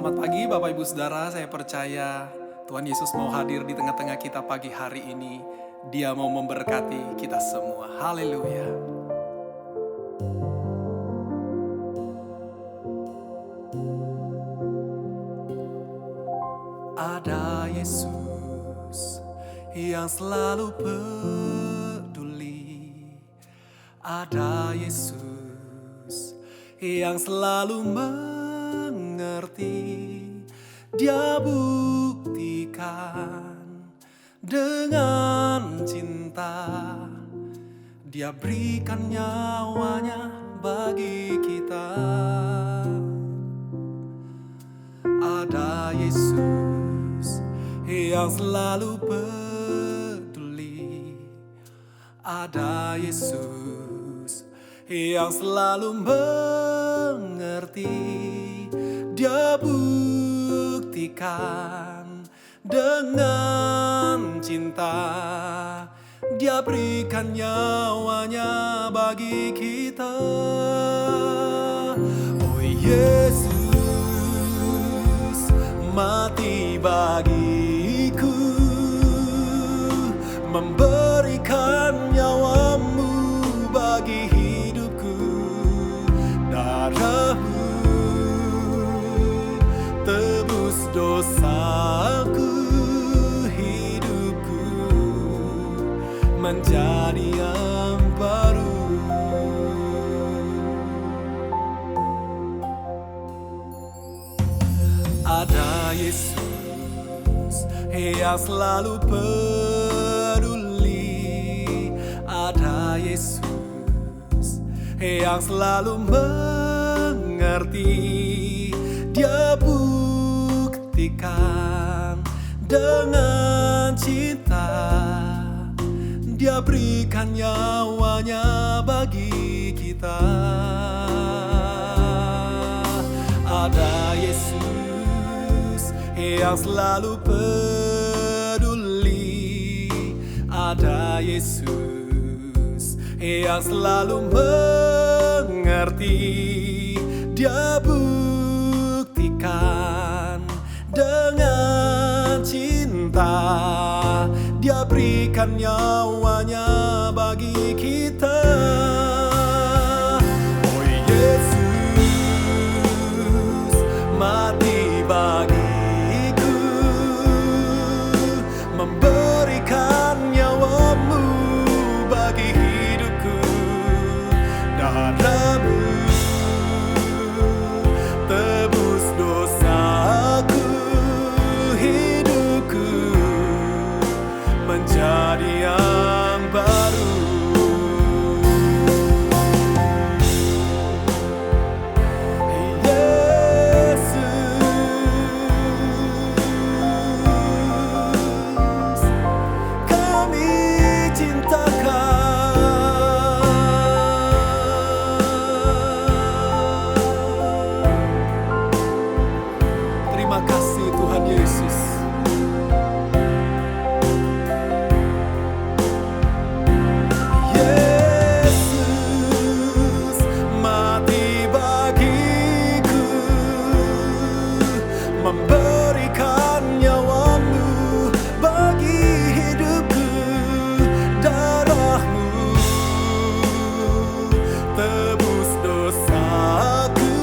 Selamat pagi Bapak Ibu Saudara, saya percaya Tuhan Yesus mau hadir di tengah-tengah kita pagi hari ini. Dia mau memberkati kita semua. Haleluya. Ada Yesus yang selalu peduli. Ada Yesus yang selalu mengerti. Dia buktikan dengan cinta. Dia berikan nyawanya bagi kita. Ada Yesus yang selalu peduli. Ada Yesus yang selalu mengerti. Dia buktikan dengan cinta. Dia berikan nyawanya bagi kita. Oh Yesus mati bagiku, memberikan nyawamu bagi hidupku. Darahmu tebus dosaku, hidupku menjadi yang baru. Ada Yesus yang selalu peduli. Ada Yesus yang selalu mengerti. Dia buktikan dengan cinta. Dia berikan nyawanya bagi kita. Ada Yesus yang selalu peduli. Ada Yesus yang selalu mengerti. Dia buktikan dengan cinta. Dia berikan nyawanya bagi kita. Oh Yesus mati bagiku, memberikan nyawamu bagi hidupku. Darahmu tebus dosaku, hidupku menjadi yang baru. Yesus, kami cintakan. Terima kasih Tuhan Yesus. Yesus mati bagiku, memberikan nyawamu bagi hidupku. Darahmu tebus dosaku,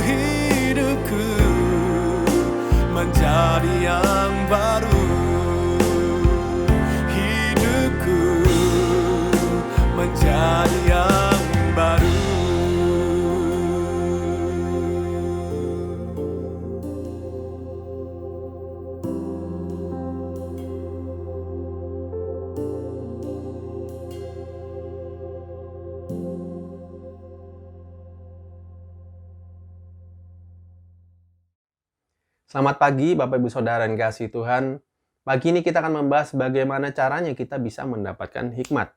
hidupku menjadi yang baru. Hidupku menjadi yang baru. Selamat pagi Bapak Ibu Saudara yang kasih Tuhan. Pagi ini kita akan membahas bagaimana caranya kita bisa mendapatkan hikmat.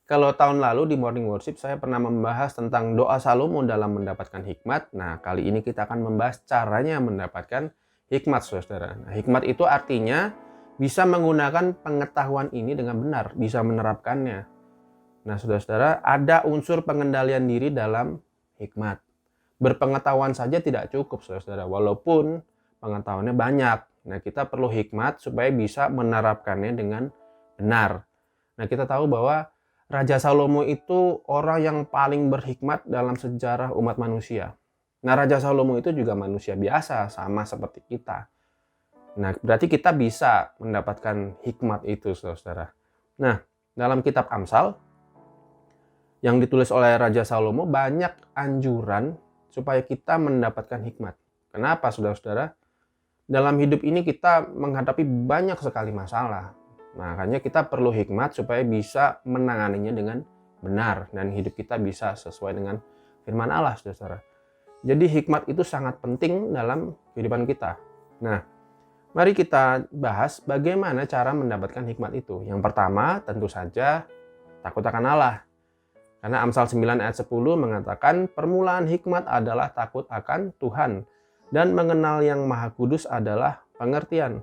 Kalau tahun lalu di Morning Worship saya pernah membahas tentang doa Salomo dalam mendapatkan hikmat. Nah, kali ini kita akan membahas caranya mendapatkan hikmat, saudara. Nah, hikmat itu artinya bisa menggunakan pengetahuan ini dengan benar, bisa menerapkannya. Nah, saudara-saudara, ada unsur pengendalian diri dalam hikmat. Berpengetahuan saja tidak cukup, saudara-saudara, walaupun pengetahuannya banyak. Nah, kita perlu hikmat supaya bisa menerapkannya dengan benar. Nah, kita tahu bahwa Raja Salomo itu orang yang paling berhikmat dalam sejarah umat manusia. Nah, Raja Salomo itu juga manusia biasa, sama seperti kita. Nah, berarti kita bisa mendapatkan hikmat itu, saudara. Nah, dalam kitab Amsal yang ditulis oleh Raja Salomo banyak anjuran supaya kita mendapatkan hikmat. Kenapa, saudara-saudara? Dalam hidup ini kita menghadapi banyak sekali masalah. Makanya kita perlu hikmat supaya bisa menanganinya dengan benar dan hidup kita bisa sesuai dengan firman Allah, saudara. Jadi hikmat itu sangat penting dalam kehidupan kita. Nah, mari kita bahas bagaimana cara mendapatkan hikmat itu. Yang pertama, tentu saja takut akan Allah. Karena Amsal 9 ayat 10 mengatakan permulaan hikmat adalah takut akan Tuhan dan mengenal yang Maha Kudus adalah pengertian.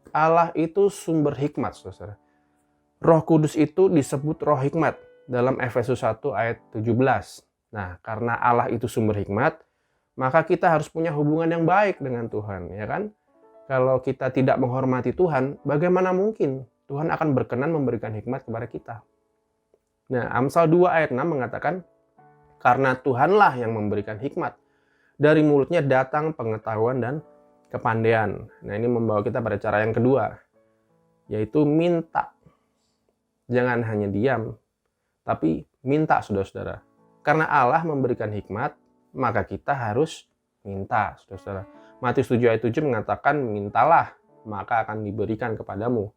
Allah itu sumber hikmat, saudara. Roh Kudus itu disebut roh hikmat dalam Efesus 1 ayat 17. Nah, karena Allah itu sumber hikmat, maka kita harus punya hubungan yang baik dengan Tuhan, ya kan? Kalau kita tidak menghormati Tuhan, bagaimana mungkin Tuhan akan berkenan memberikan hikmat kepada kita? Nah, Amsal 2 ayat 6 mengatakan, karena Tuhanlah yang memberikan hikmat. Dari mulutnya datang pengetahuan dan kepandaian. Nah, ini membawa kita pada cara yang kedua, yaitu minta. Jangan hanya diam, tapi minta, saudara-saudara. Karena Allah memberikan hikmat, maka kita harus minta, saudara-saudara. Matius 7 ayat 7 mengatakan, mintalah, maka akan diberikan kepadamu.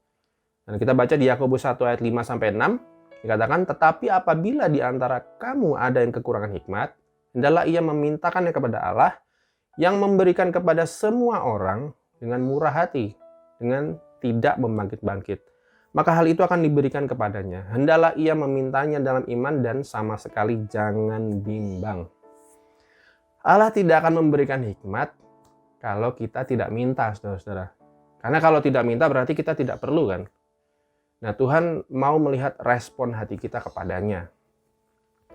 Dan kita baca di Yakobus 1 ayat 5-6, dikatakan, tetapi apabila di antara kamu ada yang kekurangan hikmat, hendaklah ia memintakannya kepada Allah, yang memberikan kepada semua orang dengan murah hati, dengan tidak membangkit-bangkit. Maka hal itu akan diberikan kepadanya. Hendaklah ia memintanya dalam iman dan sama sekali jangan bimbang. Allah tidak akan memberikan hikmat kalau kita tidak minta, saudara-saudara. Karena kalau tidak minta berarti kita tidak perlu, kan? Nah, Tuhan mau melihat respon hati kita kepadanya.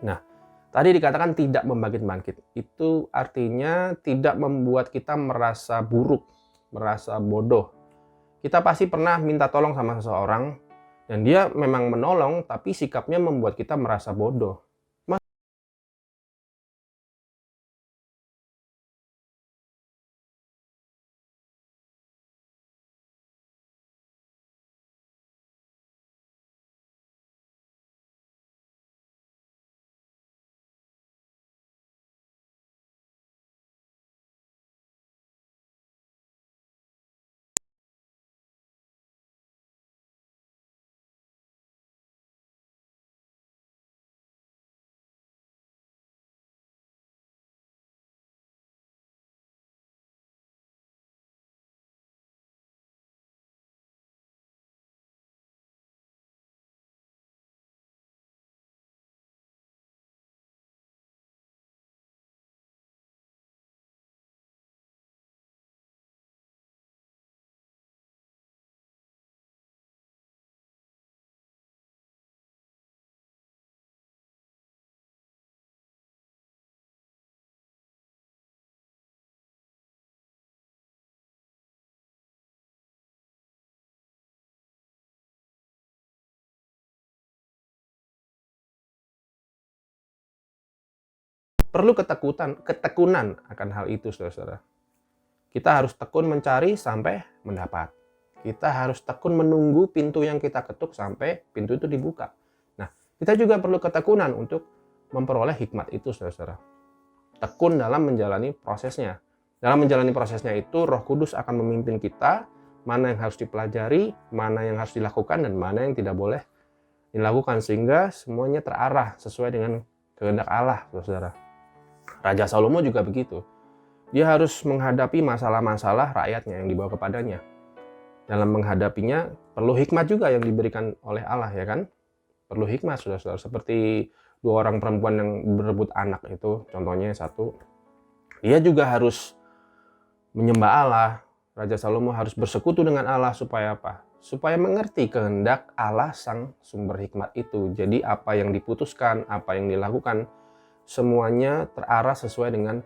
Nah, tadi dikatakan tidak membangkit-bangkit. Itu artinya tidak membuat kita merasa buruk, merasa bodoh. Kita pasti pernah minta tolong sama seseorang, dan dia memang menolong, tapi sikapnya membuat kita merasa bodoh. Perlu ketekunan akan hal itu, saudara-saudara. Kita harus tekun mencari sampai mendapat. Kita harus tekun menunggu pintu yang kita ketuk sampai pintu itu dibuka. Nah, kita juga perlu ketekunan untuk memperoleh hikmat itu, saudara-saudara. Tekun dalam menjalani prosesnya. Dalam menjalani prosesnya itu, Roh Kudus akan memimpin kita mana yang harus dipelajari, mana yang harus dilakukan, dan mana yang tidak boleh dilakukan, sehingga semuanya terarah sesuai dengan kehendak Allah, saudara. Raja Salomo juga begitu. Dia harus menghadapi masalah-masalah rakyatnya yang dibawa kepadanya. Dalam menghadapinya perlu hikmat juga yang diberikan oleh Allah, ya kan? Perlu hikmat, saudara-saudara. Seperti dua orang perempuan yang berebut anak itu, contohnya satu. Dia juga harus menyembah Allah. Raja Salomo harus bersekutu dengan Allah supaya apa? Supaya mengerti kehendak Allah sang sumber hikmat itu. Jadi apa yang diputuskan, apa yang dilakukan, semuanya terarah sesuai dengan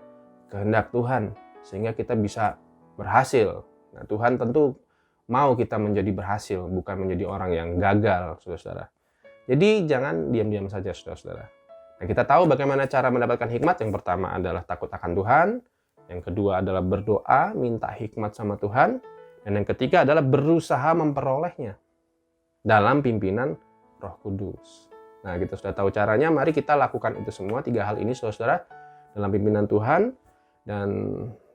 kehendak Tuhan, sehingga kita bisa berhasil. Nah, Tuhan tentu mau kita menjadi berhasil, bukan menjadi orang yang gagal, saudara-saudara. Jadi jangan diam-diam saja, saudara-saudara. Nah, kita tahu bagaimana cara mendapatkan hikmat. Yang pertama adalah takut akan Tuhan. Yang kedua adalah berdoa, minta hikmat sama Tuhan. Dan yang ketiga adalah berusaha memperolehnya dalam pimpinan Roh Kudus. Nah, kita sudah tahu caranya, mari kita lakukan itu semua, 3 hal ini, saudara-saudara, dalam pimpinan Tuhan. Dan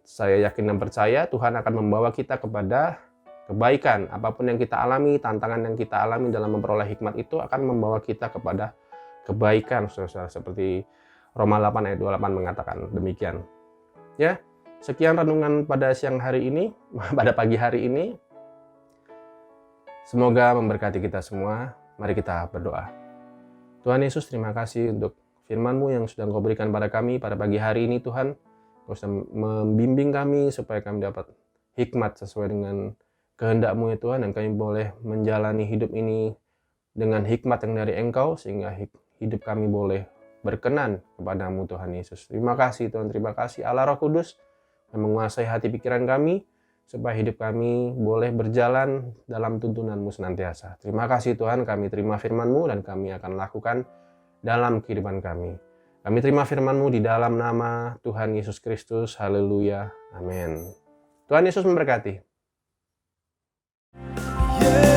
saya yakin dan percaya Tuhan akan membawa kita kepada kebaikan. Apapun yang kita alami, tantangan yang kita alami dalam memperoleh hikmat itu akan membawa kita kepada kebaikan, saudara-saudara. Seperti Roma 8 ayat 28 mengatakan demikian. Ya, sekian renungan pada siang hari ini, pada pagi hari ini. Semoga memberkati kita semua. Mari kita berdoa. Tuhan Yesus, terima kasih untuk firman-Mu yang sudah Engkau berikan pada kami pada pagi hari ini, Tuhan. Engkau sudah membimbing kami supaya kami dapat hikmat sesuai dengan kehendak-Mu, ya Tuhan, dan kami boleh menjalani hidup ini dengan hikmat yang dari Engkau, sehingga hidup kami boleh berkenan kepadamu, Tuhan Yesus. Terima kasih, Tuhan. Terima kasih Allah Roh Kudus yang menguasai hati pikiran kami, supaya hidup kami boleh berjalan dalam tuntunan-Mu senantiasa. Terima kasih Tuhan, kami terima firman-Mu dan kami akan lakukan dalam kehidupan kami. Kami terima firman-Mu di dalam nama Tuhan Yesus Kristus. Haleluya. Amin. Tuhan Yesus memberkati. Yeah.